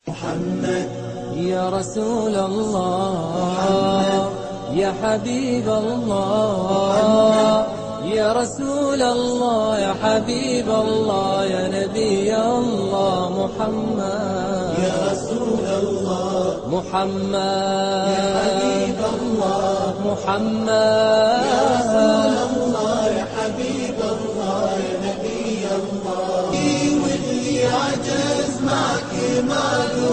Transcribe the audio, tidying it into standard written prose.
محمد يا رسول الله يا حبيب الله يا رسول الله يا حبيب الله يا نبي الله محمد يا رسول الله محمد يا حبيب الله محمد يا رسول الله يا حبيب الله يا نبي الله واللي عجز معك معذور